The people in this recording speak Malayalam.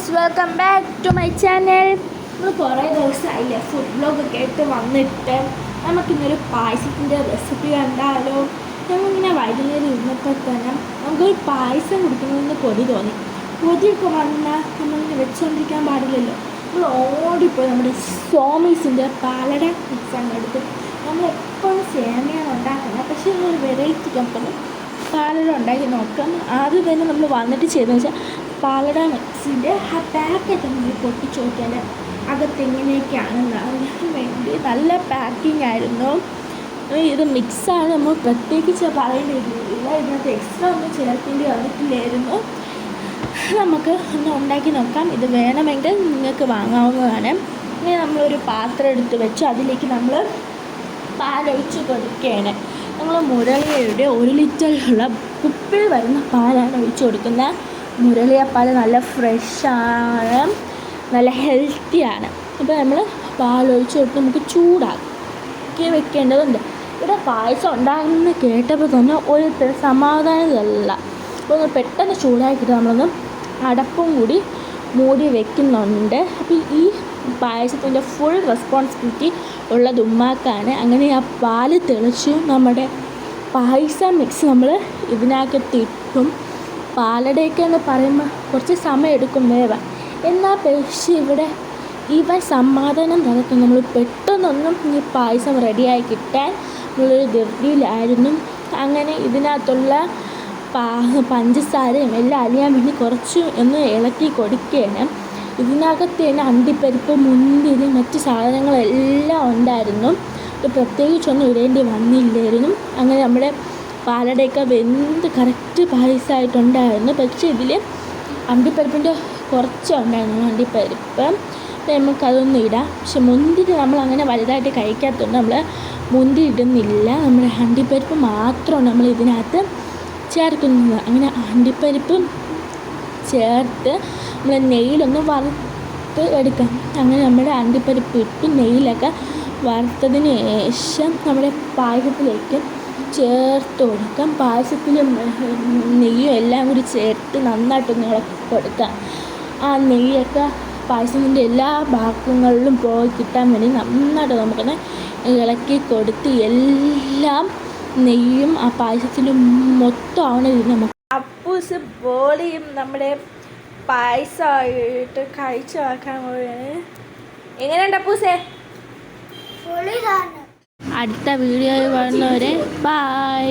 Guys, welcome back to my channel. നമ്മൾ കുറേ ദിവസമായില്ലേ ഫുഡ് വ്ലോഗൊക്കെ ആയിട്ട് വന്നിട്ട് നമുക്കിന്നൊരു പായസത്തിൻ്റെ റെസിപ്പി കണ്ടാലോ. നമ്മളിങ്ങനെ വൈകുന്നേരം ഇരുന്നപ്പോൾ തന്നെ നമുക്കൊരു പായസം കുടിക്കണമെന്ന് കൊതി തോന്നി. കൊതിയൊക്കെ വന്നാൽ നമ്മളിങ്ങനെ വെച്ചുകൊണ്ടിരിക്കാൻ പാടില്ലല്ലോ. നമ്മൾ ഓടിപ്പോയി നമ്മുടെ സോമീസിൻ്റെ പാലട മിക്സാണ് എടുത്ത് നമ്മളെപ്പോഴും സേമിയാണ് ഉണ്ടാക്കുന്നത്. പക്ഷേ നമ്മളൊരു വെറൈറ്റി കമ്പനി പാലട ഉണ്ടാക്കി നോക്കാം. ആദ്യം തന്നെ നമ്മൾ വന്നിട്ട് ചെയ്തതെന്ന് വെച്ചാൽ പാലട മിക്സിൻ്റെ ആ പാക്കറ്റ് നമ്മൾ പൊട്ടിച്ച് നോക്കിയാൽ അകത്തെങ്ങനെയൊക്കെയാണെന്ന് അറിയാൻ വേണ്ടി നല്ല പാക്കിംഗ് ആയിരുന്നു. ഇത് മിക്സാണ്, നമ്മൾ പ്രത്യേകിച്ച് പറയേണ്ടിയില്ല. ഇതിനകത്ത് എക്സ്ട്രാ ഒന്നും ചേർക്കേണ്ടി വന്നിട്ടില്ലായിരുന്നു. നമുക്ക് ഒന്ന് ഉണ്ടാക്കി നോക്കാം. ഇത് വേണമെങ്കിൽ നിങ്ങൾക്ക് വാങ്ങാവുന്നതാണ്. ഇനി നമ്മളൊരു പാത്രം എടുത്ത് വെച്ച് അതിലേക്ക് നമ്മൾ പാലൊഴിച്ച് കൊടുക്കുകയാണ്. നമ്മൾ മുരളിയയുടെ 1 ലിറ്ററിലുള്ള കുപ്പിൽ വരുന്ന പാലാണ് ഒഴിച്ച് കൊടുക്കുന്നത്. മുരളിയ പാൽ നല്ല ഫ്രഷാണ്, നല്ല ഹെൽത്തിയാണ്. അപ്പോൾ നമ്മൾ പാലൊഴിച്ച് കൊടുത്ത് നമുക്ക് ചൂടാക്കി വെക്കേണ്ടതുണ്ട്. ഇവിടെ പായസം ഉണ്ടാകുമെന്ന് കേട്ടപ്പോൾ തന്നെ ഒരു സമാധാനമല്ല. അപ്പോൾ ഒന്ന് പെട്ടെന്ന് ചൂടാക്കിയിട്ട് നമ്മളൊന്ന് അടപ്പും കൂടി മൂടി വെക്കുന്നുണ്ട്. അപ്പോൾ ഈ പായസത്തിൻ്റെ ഫുൾ റെസ്പോൺസിബിലിറ്റി ഉള്ളത് ഉമ്മാക്കാണ്. അങ്ങനെ ആ പാല് തെളിച്ചു നമ്മുടെ പായസം മിക്സ് നമ്മൾ ഇതിനകത്തിട്ടും. പാലടയൊക്കെ എന്ന് പറയുമ്പോൾ കുറച്ച് സമയം എടുക്കും വേവാൻ. എന്നാൽ പക്ഷേ ഇവിടെ ഇവൻ സമാധാനം തരത്തും. നമ്മൾ പെട്ടെന്നൊന്നും ഈ പായസം റെഡിയായി കിട്ടാൻ നമ്മളൊരു ധൃതിയിലായിരുന്നു. അങ്ങനെ ഇതിനകത്തുള്ള പഞ്ചസാരയും എല്ലാം അലിയാൻ വേണ്ടി കുറച്ച് ഒന്ന് ഇളക്കി കൊടുക്കുകയാണ്. ഇതിനകത്ത് തന്നെ അണ്ടിപ്പരിപ്പ്, മുന്തിരി, മറ്റ് സാധനങ്ങളെല്ലാം ഉണ്ടായിരുന്നു. പ്രത്യേകിച്ചൊന്നും ഇടേണ്ടി വന്നില്ലായിരുന്നു. അങ്ങനെ നമ്മുടെ പാലടയൊക്കെ വെന്ത് കറക്റ്റ് പായസമായിട്ടുണ്ടായിരുന്നു. പക്ഷേ ഇതിൽ അണ്ടിപ്പരിപ്പിൻ്റെ കുറച്ചേ ഉണ്ടായിരുന്നു. അണ്ടിപ്പരിപ്പ് നമുക്കതൊന്നും ഇടാം. പക്ഷെ മുന്തിരി നമ്മൾ അങ്ങനെ വലുതായിട്ട് കഴിക്കാത്തതുകൊണ്ട് നമ്മൾ മുന്തിരി ഇടുന്നില്ല. നമ്മുടെ അണ്ടിപ്പരിപ്പ് മാത്രമാണ് നമ്മൾ ഇതിനകത്ത് ചേർക്കുന്നത്. അങ്ങനെ അണ്ടിപ്പരിപ്പ് ചേർത്ത് നമ്മൾ നെയ്യിലൊന്ന് വറുത്ത് എടുക്കാം. അങ്ങനെ നമ്മുടെ അണ്ടിപ്പരിപ്പ് ഇട്ട് നെയ്യിലൊക്കെ വറുത്തതിന് ശേഷം നമ്മുടെ പായസത്തിലേക്ക് ചേർത്ത് കൊടുക്കാം. പായസത്തിലും നെയ്യും എല്ലാം കൂടി ചേർത്ത് നന്നായിട്ടൊന്ന് ഇളക്കി കൊടുക്കാം. ആ നെയ്യൊക്കെ പായസത്തിൻ്റെ എല്ലാ ഭാഗങ്ങളിലും പോയി കിട്ടാൻ വേണ്ടി നന്നായിട്ട് നമുക്കൊന്ന് ഇളക്കി കൊടുത്ത് എല്ലാം നെയ്യും ആ പായസത്തിൽ മൊത്തം ആവണത് നമുക്ക് അപ്പൂസ് ബോളിയും നമ്മുടെ പായസമായിട്ട് കഴിച്ചു നോക്കാൻ പോവുകയാണ്. എങ്ങനെയുണ്ട് അപ്പൂസേ? അടുത്ത വീഡിയോയിൽ വരുന്നവരെ ബൈ.